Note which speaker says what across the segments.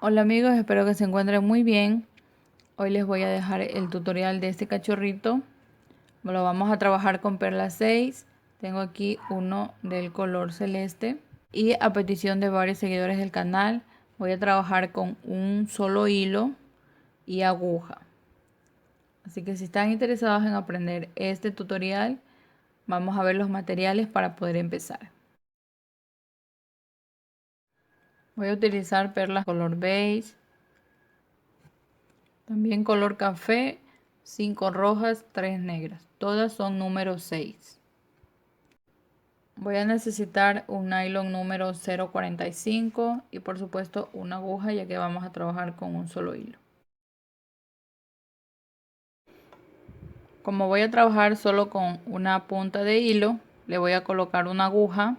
Speaker 1: Hola amigos, espero que se encuentren muy bien. Hoy les voy a dejar el tutorial de este cachorrito. Lo vamos a trabajar con perla 6. Tengo aquí uno del color celeste. Y a petición de varios seguidores del canal, voy a trabajar con un solo hilo y aguja. Así que si están interesados en aprender este tutorial, vamos a ver los materiales para poder empezar. Voy a utilizar perlas color beige. También color café, 5 rojas, 3 negras. Todas son número 6. Voy a necesitar un nylon número 0,45 y por supuesto una aguja, ya que vamos a trabajar con un solo hilo. Como voy a trabajar solo con una punta de hilo, le voy a colocar una aguja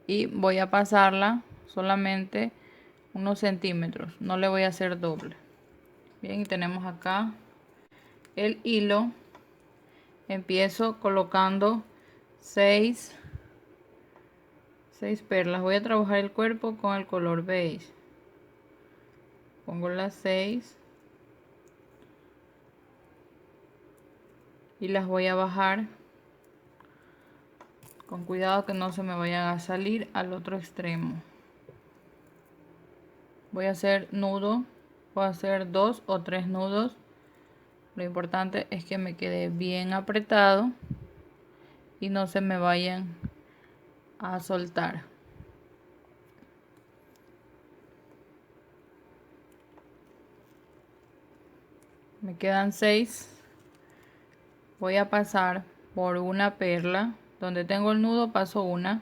Speaker 1: y voy a pasarla solamente unos centímetros. No le voy a hacer doble. Bien, y tenemos acá el hilo. Empiezo colocando 6 perlas. Voy a trabajar el cuerpo con el color beige. Pongo las 6 y las voy a bajar con cuidado que no se me vayan a salir al otro extremo. Voy a hacer nudo, voy a hacer 2 o 3 nudos. Lo importante es que me quede bien apretado y no se me vayan a soltar. Me quedan 6. Voy a pasar por una perla. Donde tengo el nudo paso una.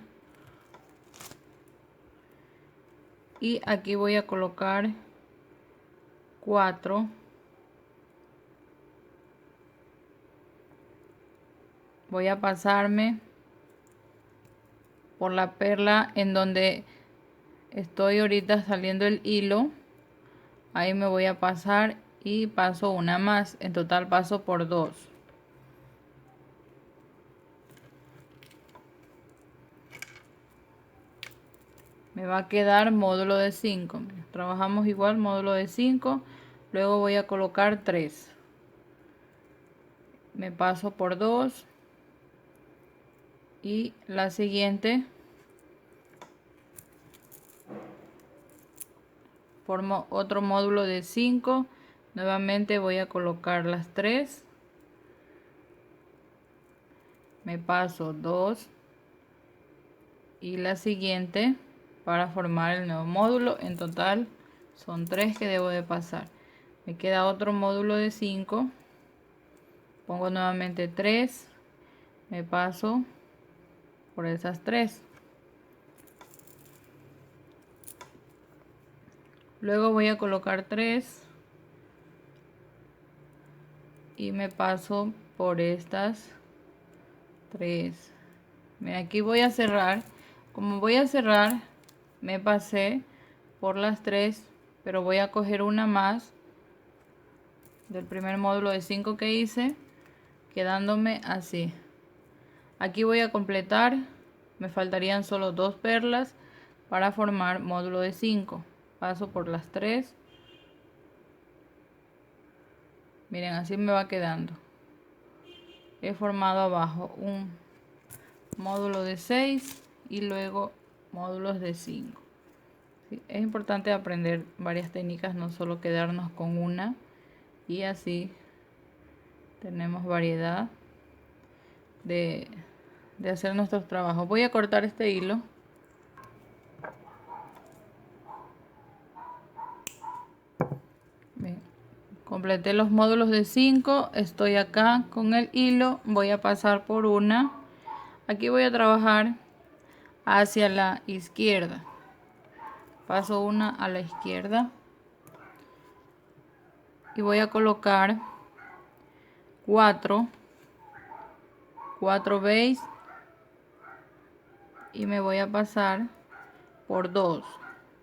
Speaker 1: Y aquí voy a colocar 4. Voy a pasarme por la perla en donde estoy ahorita saliendo el hilo. Ahí me voy a pasar y paso una más. En total paso por 2. Me va a quedar módulo de 5. Trabajamos igual módulo de 5. Luego voy a colocar 3. Me paso por 2 y la siguiente formo otro módulo de 5. Nuevamente voy a colocar las 3. Me paso 2 y la siguiente para formar el nuevo módulo. En total son 3 que debo de pasar. Me queda otro módulo de 5. Pongo nuevamente 3. Me paso por esas 3. Luego voy a colocar 3 y me paso por estas 3. Aquí voy a cerrar. Como voy a cerrar, me pasé por las 3, pero voy a coger una más del primer módulo de 5 que hice, quedándome así. Aquí voy a completar. Me faltarían solo 2 perlas para formar módulo de 5. Paso por las 3. Miren, así me va quedando. He formado abajo un módulo de 6 y luego módulos de 5. ¿Sí? Es importante aprender varias técnicas, no solo quedarnos con una, y así tenemos variedad de hacer nuestros trabajos. Voy a cortar este hilo. Bien. Completé los módulos de 5. Estoy acá con el hilo. Voy a pasar por una. Aquí voy a trabajar hacia la izquierda. Paso una a la izquierda. Y voy a colocar 4 beige. Y me voy a pasar por 2.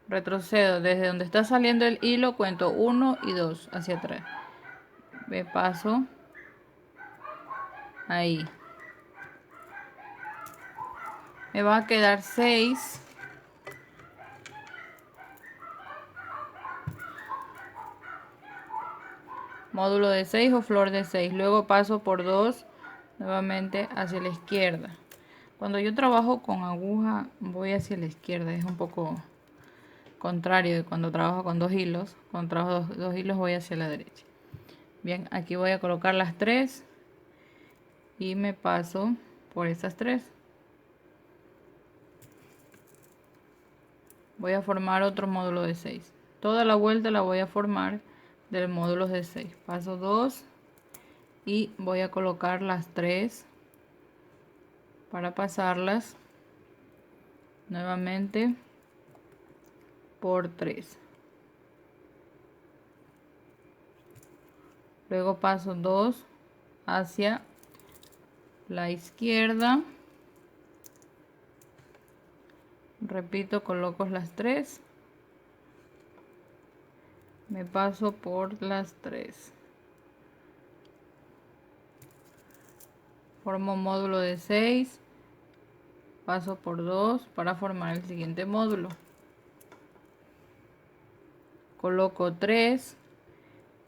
Speaker 1: Retrocedo desde donde está saliendo el hilo, cuento 1 y 2 hacia atrás. Me paso ahí. Me va a quedar 6. módulo de 6 o flor de 6. Luego paso por 2 nuevamente hacia la izquierda. Cuando yo trabajo con aguja voy hacia la izquierda, es un poco contrario de cuando trabajo con 2 hilos. Cuando trabajo dos hilos voy hacia la derecha. Bien, aquí voy a colocar las 3 y me paso por estas 3. Voy a formar otro módulo de 6. Toda la vuelta la voy a formar del módulo de 6. Paso 2 y voy a colocar las 3 para pasarlas nuevamente por 3. Luego paso 2 hacia la izquierda. Repito, coloco las 3. Me paso por las 3. Formo un módulo de 6. Paso por 2 para formar el siguiente módulo. Coloco 3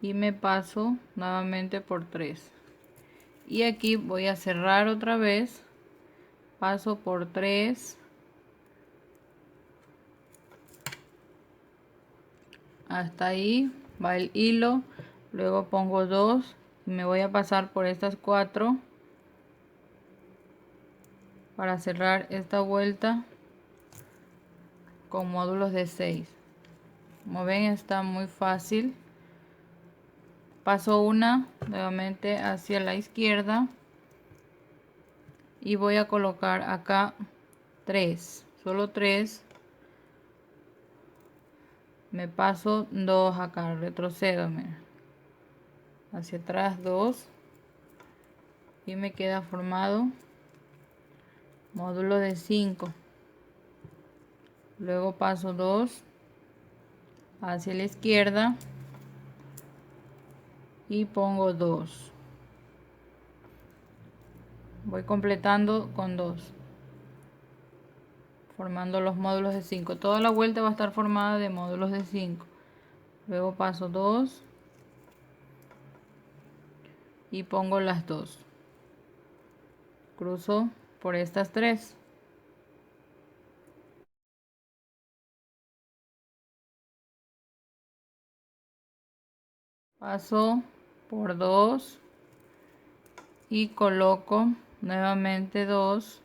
Speaker 1: y me paso nuevamente por 3. Y aquí voy a cerrar otra vez. Paso por 3. Hasta ahí va el hilo. Luego pongo 2 y me voy a pasar por estas 4 para cerrar esta vuelta con módulos de 6. Como ven, está muy fácil. Paso una nuevamente hacia la izquierda y voy a colocar acá 3, solo 3. Me paso 2 acá, retrocedo, mira, hacia atrás 2 y me queda formado módulo de 5. Luego paso 2 hacia la izquierda y pongo 2. Voy completando con 2, formando los módulos de 5. Toda la vuelta va a estar formada de módulos de 5. Luego paso 2 y pongo las 2. Cruzo por estas 3. Paso por 2 y coloco nuevamente 2.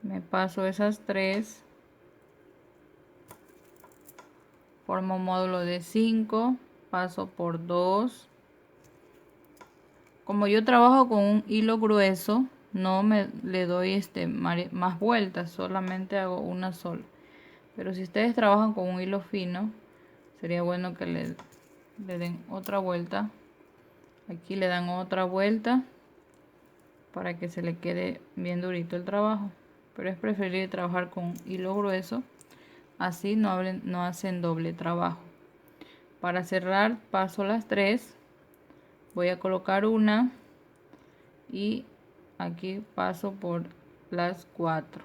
Speaker 1: Me paso esas 3. Formo un módulo de 5. Paso por 2. Como yo trabajo con un hilo grueso, no me le doy más vueltas, solamente hago una sola. Pero si ustedes trabajan con un hilo fino, sería bueno que le den otra vuelta. Aquí le dan otra vuelta para que se le quede bien durito el trabajo. Pero es preferible trabajar con hilo grueso, así no hacen doble trabajo. Para cerrar paso las 3. Voy a colocar una y aquí paso por las 4.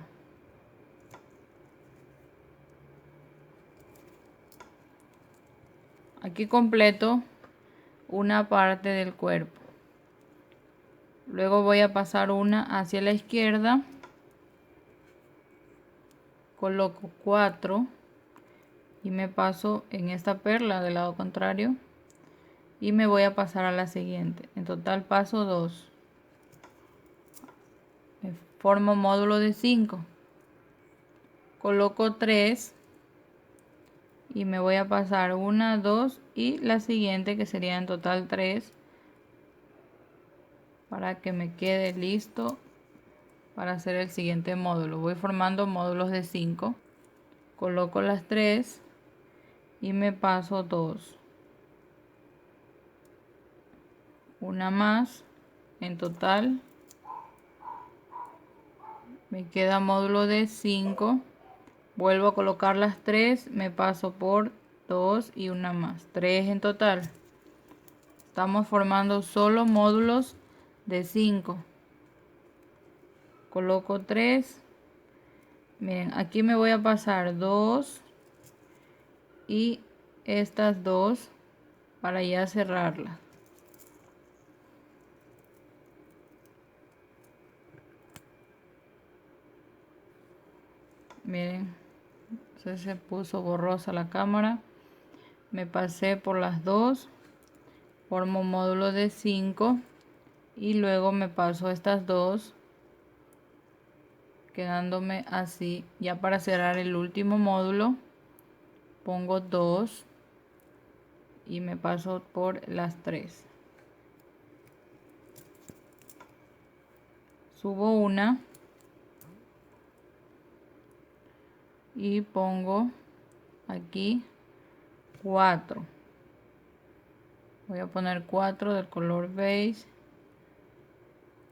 Speaker 1: Aquí completo una parte del cuerpo. Luego voy a pasar una hacia la izquierda. Coloco 4 y me paso en esta perla del lado contrario y me voy a pasar a la siguiente. En total paso 2. Formo módulo de 5. Coloco 3 y me voy a pasar 1, 2 y la siguiente, que sería en total 3, para que me quede listo para hacer el siguiente módulo. Voy formando módulos de 5. Coloco las 3 y me paso 2. Una más. En total me queda módulo de 5. Vuelvo a colocar las 3, me paso por 2 y una más. 3 en total. Estamos formando solo módulos de 5. Coloco 3. Miren, aquí me voy a pasar 2 y estas 2 para ya cerrarlas. Miren, se puso borrosa la cámara. Me pasé por las dos, formo un módulo de 5 y luego me paso estas dos, quedándome así. Ya para cerrar el último módulo pongo 2 y me paso por las 3. Subo una y pongo aquí 4. Voy a poner 4 del color beige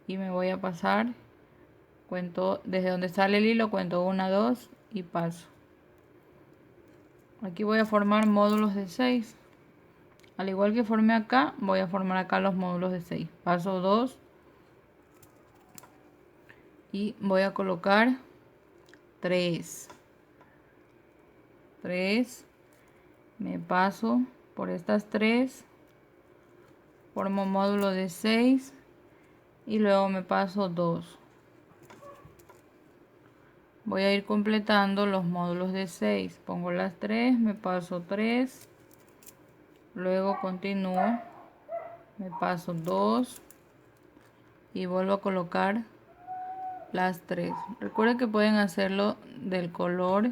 Speaker 1: y me voy a pasar. Cuento desde donde sale el hilo, cuento 1, 2 y paso. Aquí voy a formar módulos de 6. Al igual que formé acá, voy a formar acá los módulos de 6. Paso 2 y voy a colocar 3. Me paso por estas 3, formo módulo de 6 y luego me paso 2. Voy a ir completando los módulos de 6. Pongo las 3, me paso 3, luego continúo, me paso 2 y vuelvo a colocar las 3. Recuerden que pueden hacerlo del color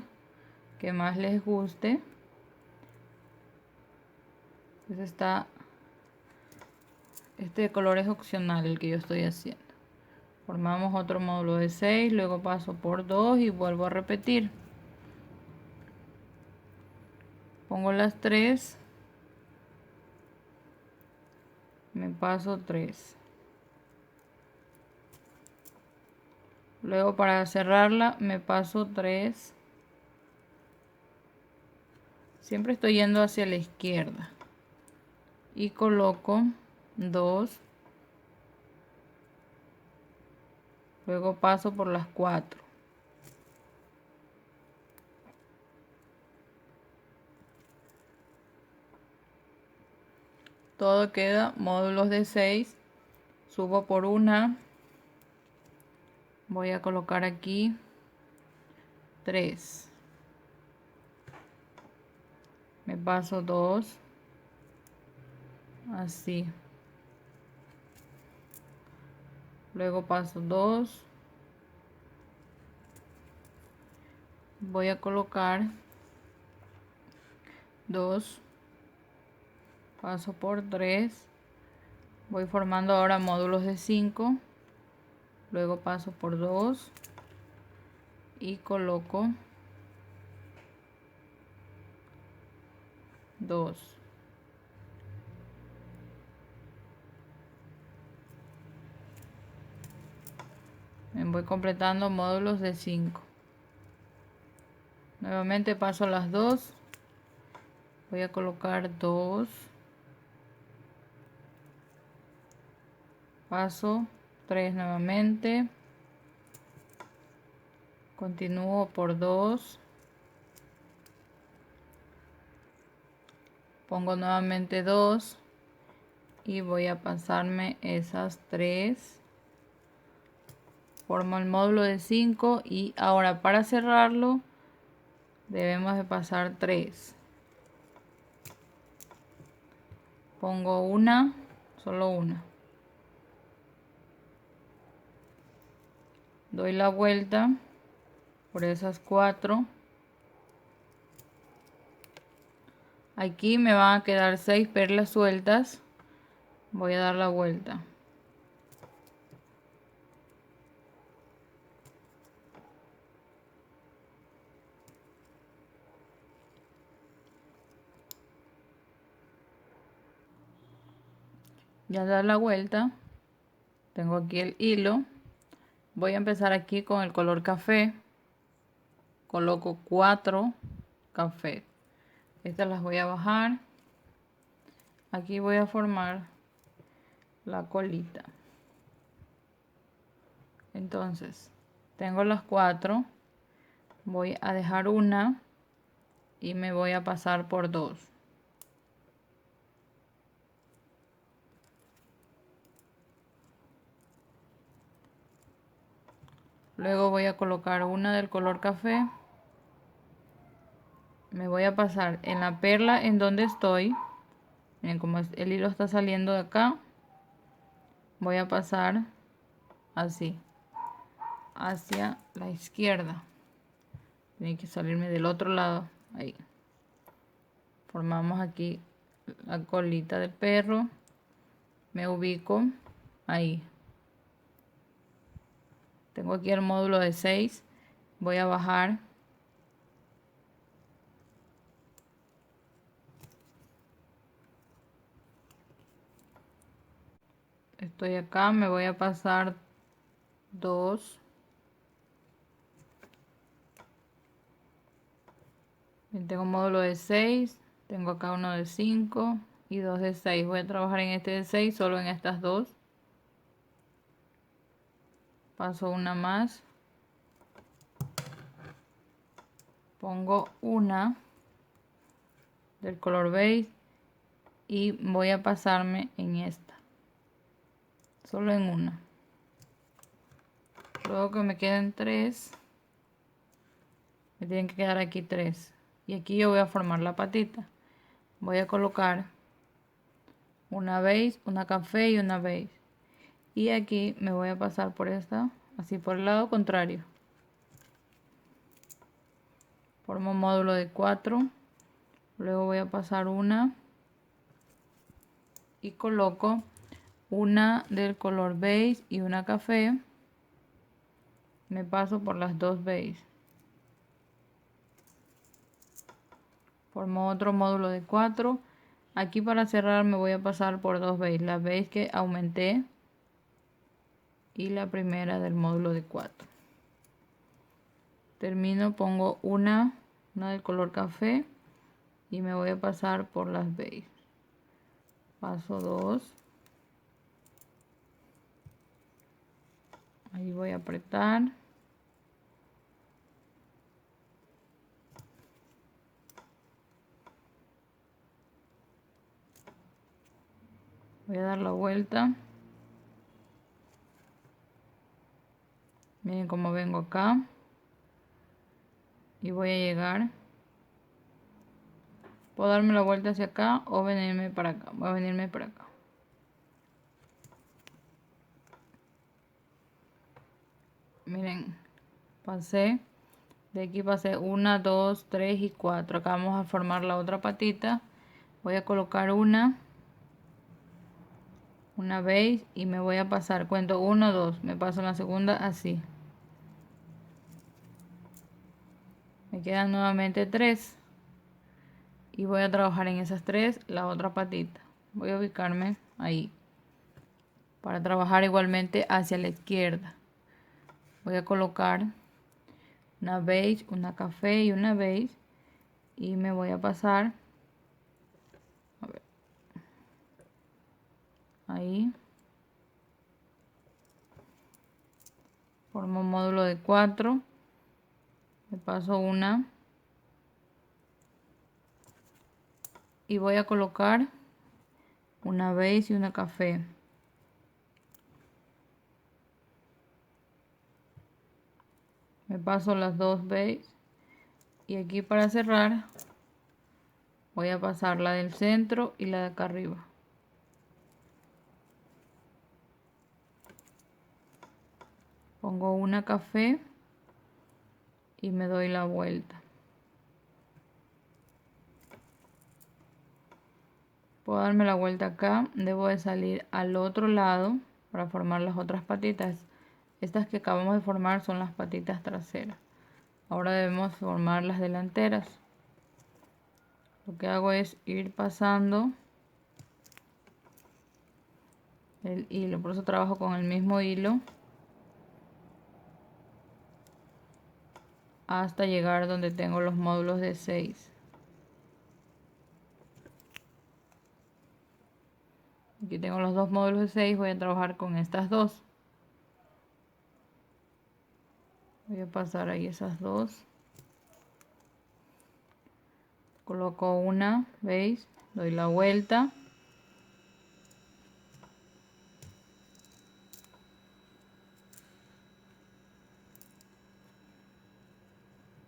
Speaker 1: que más les guste. Este color es opcional, el que yo estoy haciendo. Formamos otro módulo de 6, luego paso por 2 y vuelvo a repetir. Pongo las 3, me paso 3. Luego para cerrarla me paso 3. Siempre estoy yendo hacia la izquierda. Y coloco 2. Luego paso por las 4. Todo queda módulos de 6. Subo por una. Voy a colocar aquí 3. Me paso 2. Así. Luego paso 2. Voy a colocar 2. Paso por 3. Voy formando ahora módulos de 5. Luego paso por 2 y coloco 2. Me voy completando módulos de 5. Nuevamente paso las 2. Voy a colocar 2. Paso 3 nuevamente. Continúo por 2. Pongo nuevamente 2. Y voy a pasarme esas 3. Formo el módulo de 5 y ahora para cerrarlo debemos de pasar 3. Pongo una, solo una. Doy la vuelta por esas 4. Aquí me van a quedar 6 perlas sueltas. Voy a dar la vuelta. Ya dar la vuelta. Tengo aquí el hilo. Voy a empezar aquí con el color café. Coloco 4 café. Estas las voy a bajar. Aquí voy a formar la colita. Entonces, tengo las 4. Voy a dejar una y me voy a pasar por 2. Luego voy a colocar una del color café me voy a pasar en la perla en donde estoy. Miren como el hilo está saliendo de acá. Voy a pasar así hacia la izquierda. Tiene que salirme del otro lado. Ahí. Formamos aquí la colita del perro. Me ubico ahí. Tengo aquí el módulo de 6. Voy a bajar. Estoy acá, me voy a pasar 2. Tengo un módulo de 6. Tengo acá uno de 5 y 2 de 6. Voy a trabajar en este de 6, solo en estas dos. Paso una más. Pongo una del color beige y voy a pasarme en esta. Solo en una. Luego que me queden 3, me tienen que quedar aquí 3. Y aquí yo voy a formar la patita. Voy a colocar una beige, una café y una beige. Y aquí me voy a pasar por esta, así por el lado contrario. Formo un módulo de 4. Luego voy a pasar una y coloco una del color beige y una café. Me paso por las dos beige. Formo otro módulo de 4. Aquí para cerrar me voy a pasar por dos beige. La beige que aumenté y la primera del módulo de 4. Termino, pongo una del color café y me voy a pasar por las beige. Paso 2. Ahí voy a apretar. Voy a dar la vuelta. Miren cómo vengo acá. Y voy a llegar. Puedo darme la vuelta hacia acá o venirme para acá. Voy a venirme para acá. Miren, pasé. De aquí pasé 1, 2, 3 y 4. Acá vamos a formar la otra patita. Voy a colocar una beige y me voy a pasar. Cuento 1, 2. Me paso en la segunda así. Me quedan nuevamente 3. Y voy a trabajar en esas 3 la otra patita. Voy a ubicarme ahí. Para trabajar igualmente hacia la izquierda. Voy a colocar una beige, una café y una beige. Y me voy a pasar. A ver. Ahí. Formo un módulo de 4. Me paso una. Y voy a colocar una beige y una café. Me paso las dos beige. Y aquí para cerrar voy a pasar la del centro y la de acá arriba. Pongo una café y me doy la vuelta. Puedo darme la vuelta acá. Debo de salir al otro lado para formar las otras patitas. Estas que acabamos de formar son las patitas traseras. Ahora debemos formar las delanteras. Lo que hago es ir pasando el hilo. Por eso trabajo con el mismo hilo hasta llegar donde tengo los módulos de 6. Aquí tengo los dos módulos de 6. Voy a trabajar con estas dos. Voy a pasar ahí esas dos. Coloco una, ¿veis? Doy la vuelta.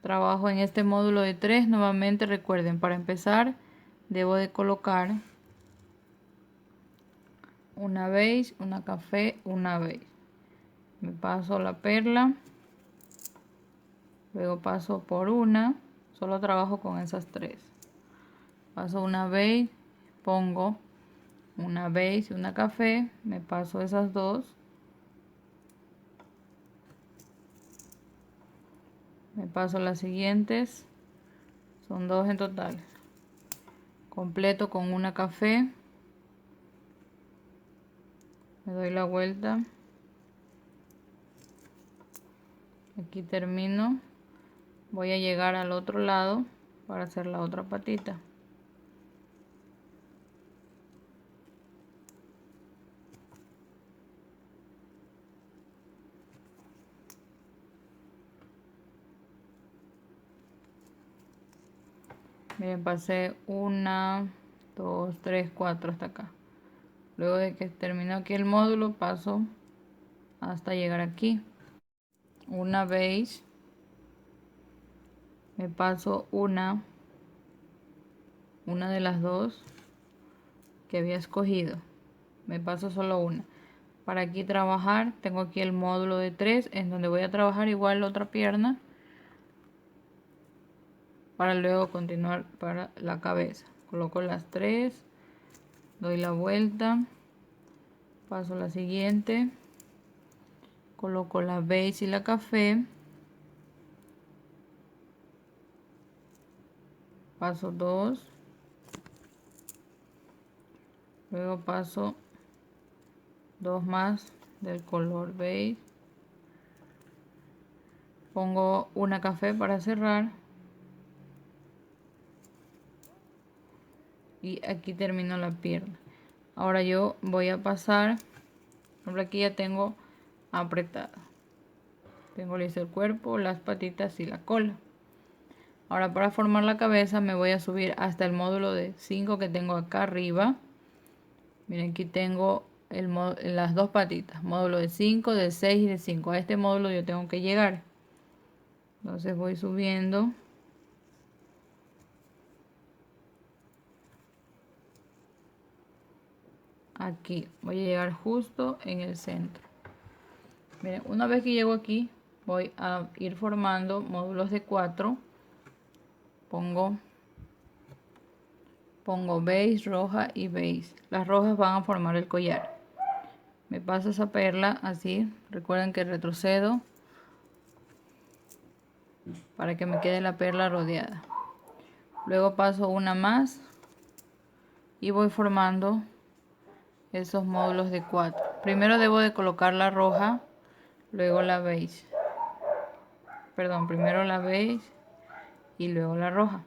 Speaker 1: Trabajo en este módulo de 3. Nuevamente recuerden, para empezar debo de colocar una beige, una café, una beige. Me paso la perla, luego paso por una, solo trabajo con esas 3. Paso una beige, pongo una beige y una café, me paso esas 2, me paso las siguientes, son 2 en total. Completo con una café, me doy la vuelta, aquí termino, voy a llegar al otro lado para hacer la otra patita. Miren, pasé 1, 2, 3, 4 hasta acá. Luego de que termino aquí el módulo, paso hasta llegar aquí. Una beige, me paso una de las 2 que había escogido. Me paso solo una. Para aquí trabajar, tengo aquí el módulo de 3, en donde voy a trabajar igual la otra pierna, para luego continuar para la cabeza. Coloco las 3, doy la vuelta, paso la siguiente, coloco la beige y la café, paso 2, luego paso 2 más del color beige, pongo una café para cerrar y aquí termino la pierna. Ahora yo voy a pasar, por aquí ya tengo apretada, tengo listo el cuerpo, las patitas y la cola. Ahora para formar la cabeza me voy a subir hasta el módulo de 5 que tengo acá arriba. Miren, aquí tengo las 2 patitas, módulo de 5, de 6 y de 5. A este módulo yo tengo que llegar, entonces voy subiendo. Aquí voy a llegar justo en el centro. Miren, una vez que llego aquí voy a ir formando módulos de 4. Pongo beige, roja y beige. Las rojas van a formar el collar. Me paso esa perla así. Recuerden que retrocedo para que me quede la perla rodeada. Luego paso una más y voy formando esos módulos de 4. Primero debo de colocar la roja, luego la beige. Perdón, primero la beige y luego la roja,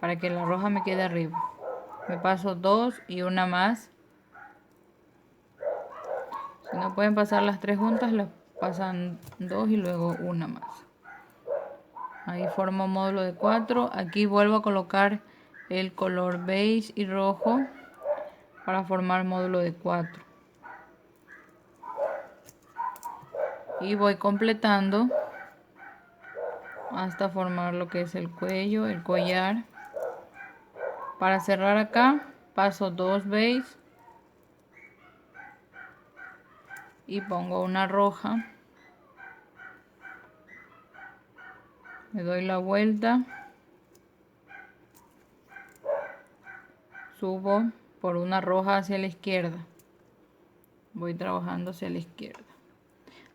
Speaker 1: para que la roja me quede arriba. Me paso 2 y una más. Si no pueden pasar las 3 juntas, las pasan 2 y luego una más. Ahí formo un módulo de 4. Aquí vuelvo a colocar el color beige y rojo para formar módulo de 4. Y voy completando hasta formar lo que es el cuello, el collar. Para cerrar acá, paso 2 beige y pongo una roja. Me doy la vuelta, subo por una roja hacia la izquierda, voy trabajando hacia la izquierda.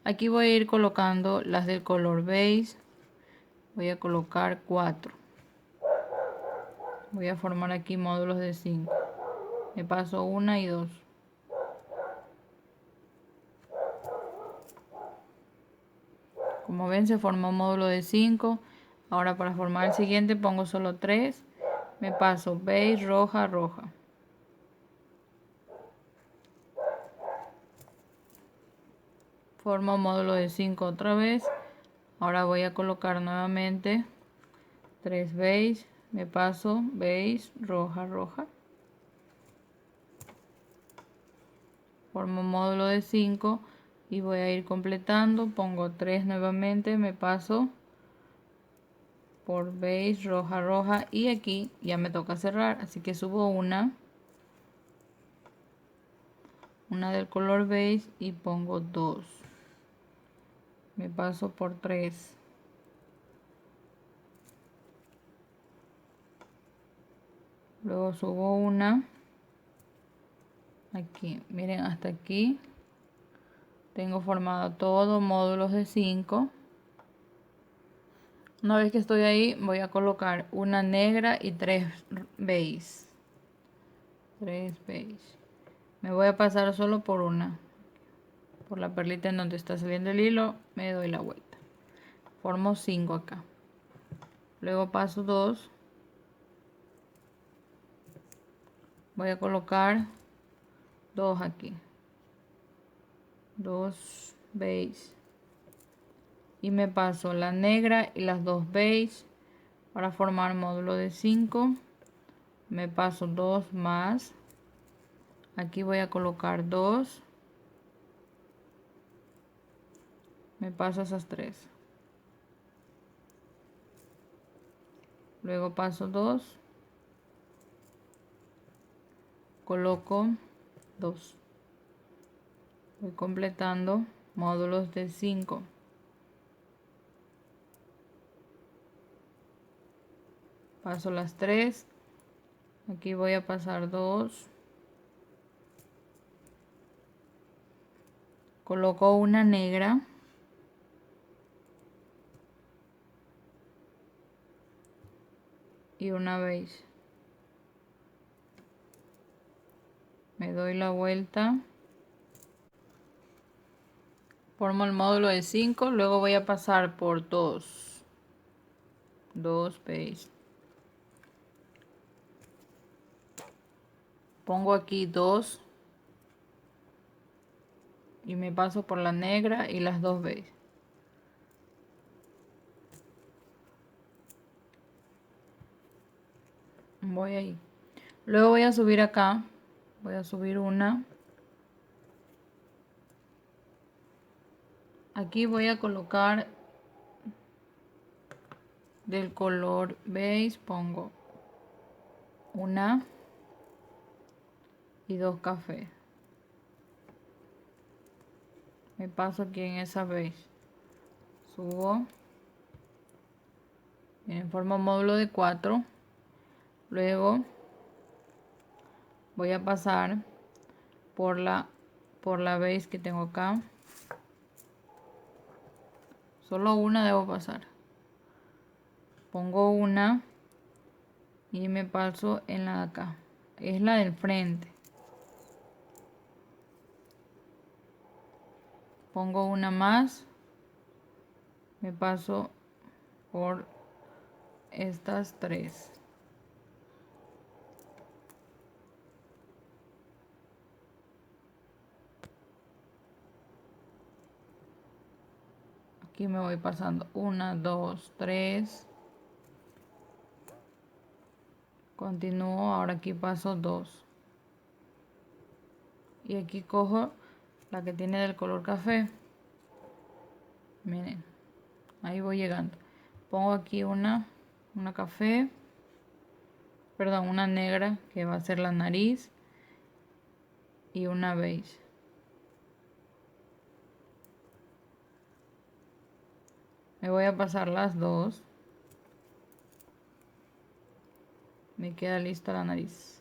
Speaker 1: Aquí voy a ir colocando las del color beige. Voy a colocar 4. Voy a formar aquí módulos de 5. Me paso 1 y 2. Como ven, se formó un módulo de 5. Ahora para formar el siguiente pongo solo 3. Me paso beige, roja, roja. Formo un módulo de 5 otra vez. Ahora voy a colocar nuevamente 3 beige. Me paso beige, roja, roja. Formo un módulo de 5 y voy a ir completando. Pongo 3 nuevamente. Me paso por beige, roja, roja, y aquí ya me toca cerrar, así que subo una del color beige y pongo 2, me paso por 3, luego subo una aquí, miren, hasta aquí tengo formado todo módulos de 5. Una vez que estoy ahí voy a colocar una negra y 3 beige, 3 beige. Me voy a pasar solo por una, por la perlita en donde está saliendo el hilo, me doy la vuelta, formo 5 acá, luego paso 2, voy a colocar 2 aquí, 2 beige, y me paso la negra y las 2 beige para formar módulo de 5. Me paso 2 más, aquí voy a colocar 2, me paso esas 3, luego paso 2, coloco 2, voy completando módulos de 5. Paso las 3, aquí voy a pasar 2, coloco una negra y una beige, me doy la vuelta, formo el módulo de 5, luego voy a pasar por 2 beige, pongo aquí 2 y me paso por la negra y las 2 beige, voy ahí, luego voy a subir acá, voy a subir una, aquí voy a colocar del color beige, pongo una y 2 cafés, me paso aquí en esa beige, subo, miren, formo módulo de 4, luego voy a pasar por la beige que tengo acá, solo una debo pasar, pongo una y me paso en la de acá, es la del frente, pongo una más, me paso por estas 3, aquí me voy pasando 1, 2, 3, continúo, ahora aquí paso 2 y aquí cojo la que tiene del color café, miren, ahí voy llegando, pongo aquí una café, perdón, una negra que va a ser la nariz y una beige, me voy a pasar las 2, me queda lista la nariz,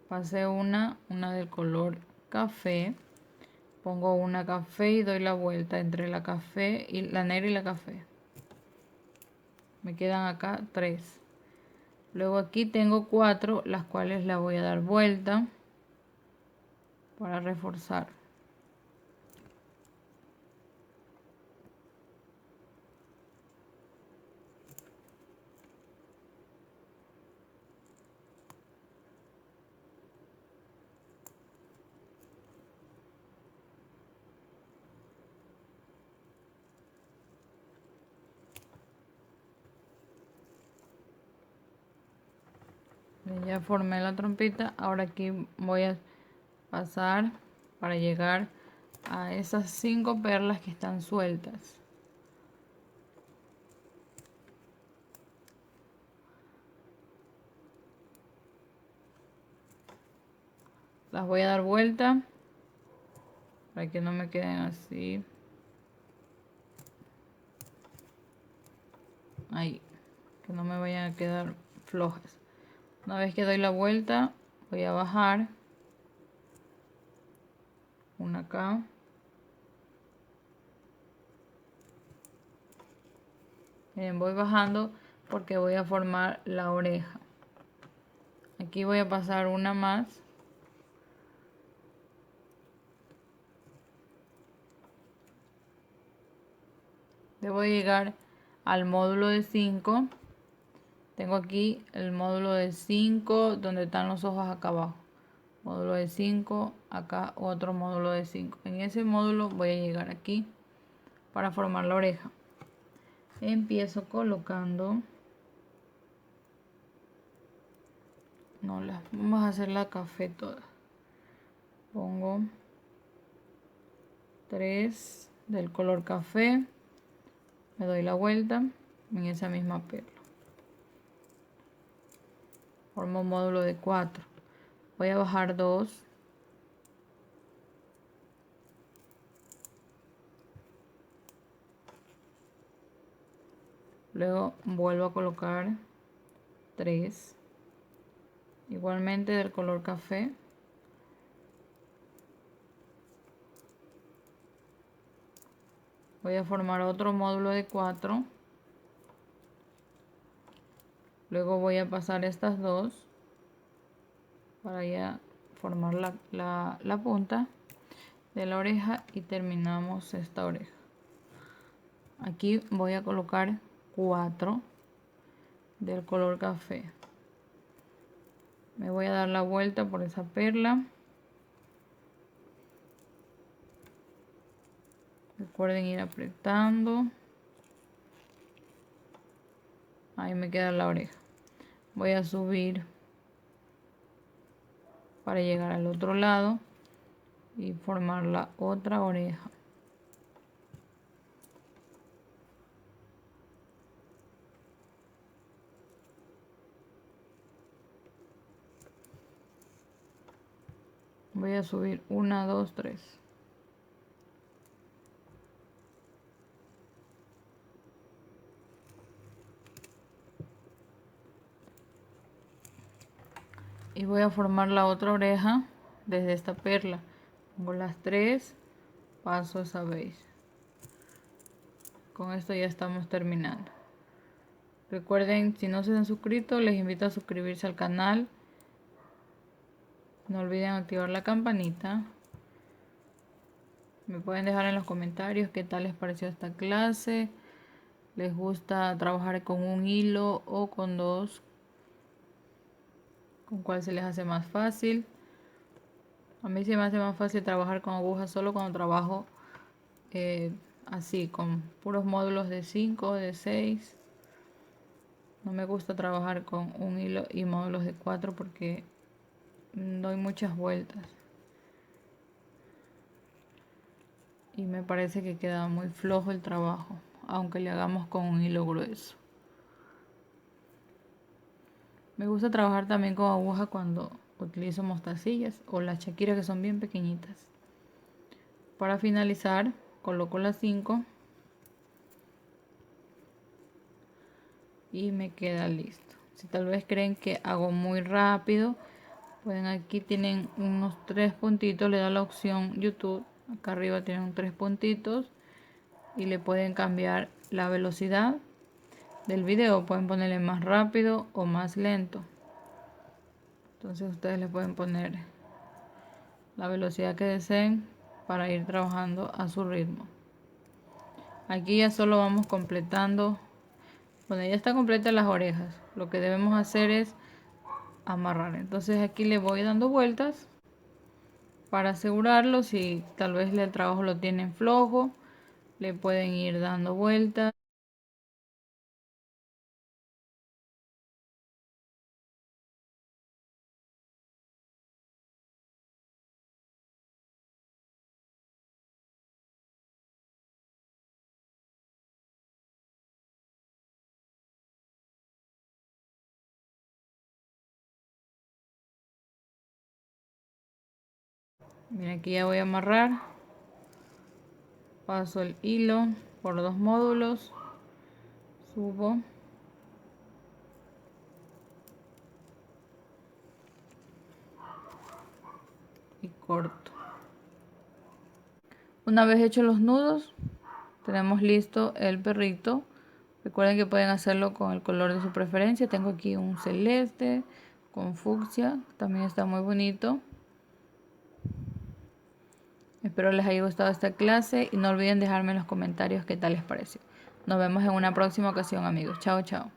Speaker 1: pasé una del color café, pongo una café y doy la vuelta entre la café y la negra y la café, me quedan acá 3, luego aquí tengo 4, las cuales la voy a dar vuelta para reforzar, ya formé la trompita, ahora aquí voy a pasar para llegar a esas 5 perlas que están sueltas, Las voy a dar vuelta para que no me queden así. Ahí, que no me vayan a quedar flojas. Una vez que doy la vuelta, voy a bajar una acá. Miren, voy bajando porque voy a formar la oreja. Aquí voy a pasar una más. Debo llegar al módulo de 5. Tengo aquí el módulo de 5 donde están los ojos acá abajo. Módulo de 5, acá otro módulo de 5. En ese módulo voy a llegar aquí para formar la oreja. Empiezo colocando. No, vamos a hacer la café toda. Pongo 3 del color café. Me doy la vuelta en esa misma perla. Formo un módulo de 4. Voy a bajar 2. Luego vuelvo a colocar 3. Igualmente del color café. Voy a formar otro módulo de 4. Luego voy a pasar estas dos para ya formar la punta de la oreja y terminamos esta oreja. Aquí voy a colocar 4 del color café. Me voy a dar la vuelta por esa perla. Recuerden ir apretando. Ahí me queda la oreja. Voy a subir para llegar al otro lado y formar la otra oreja. Voy a subir 1, 2, 3. Y voy a formar la otra oreja desde esta perla. Pongo las 3, paso esa base. Con esto ya estamos terminando. Recuerden, si no se han suscrito, les invito a suscribirse al canal. No olviden activar la campanita. Me pueden dejar en los comentarios qué tal les pareció esta clase. ¿Les gusta trabajar con un hilo o con dos? ¿Con cuál se les hace más fácil? A mí se me hace más fácil trabajar con agujas solo cuando trabajo así, con puros módulos de 5, de 6. No me gusta trabajar con un hilo y módulos de 4 porque doy muchas vueltas. Y me parece que queda muy flojo el trabajo, aunque le hagamos con un hilo grueso. Me gusta trabajar también con aguja cuando utilizo mostacillas o las chaquiras que son bien pequeñitas. Para finalizar, coloco las 5 y me queda listo. Si tal vez creen que hago muy rápido, pueden, aquí tienen unos 3 puntitos, le da la opción YouTube. Acá arriba tienen 3 puntitos y le pueden cambiar la velocidad del video. Pueden ponerle más rápido o más lento. Entonces ustedes le pueden poner la velocidad que deseen para ir trabajando a su ritmo. Aquí ya solo vamos completando. Bueno, ya está completa las orejas. Lo que debemos hacer es amarrar. Entonces aquí le voy dando vueltas para asegurarlo. Si tal vez el trabajo lo tienen flojo, le pueden ir dando vueltas. Miren, aquí ya voy a amarrar. Paso el hilo por 2 módulos. Subo. Y corto. Una vez hechos los nudos, tenemos listo el perrito. Recuerden que pueden hacerlo con el color de su preferencia. Tengo aquí un celeste con fucsia, también está muy bonito. Espero les haya gustado esta clase y no olviden dejarme en los comentarios qué tal les pareció. Nos vemos en una próxima ocasión, amigos. Chao, chao.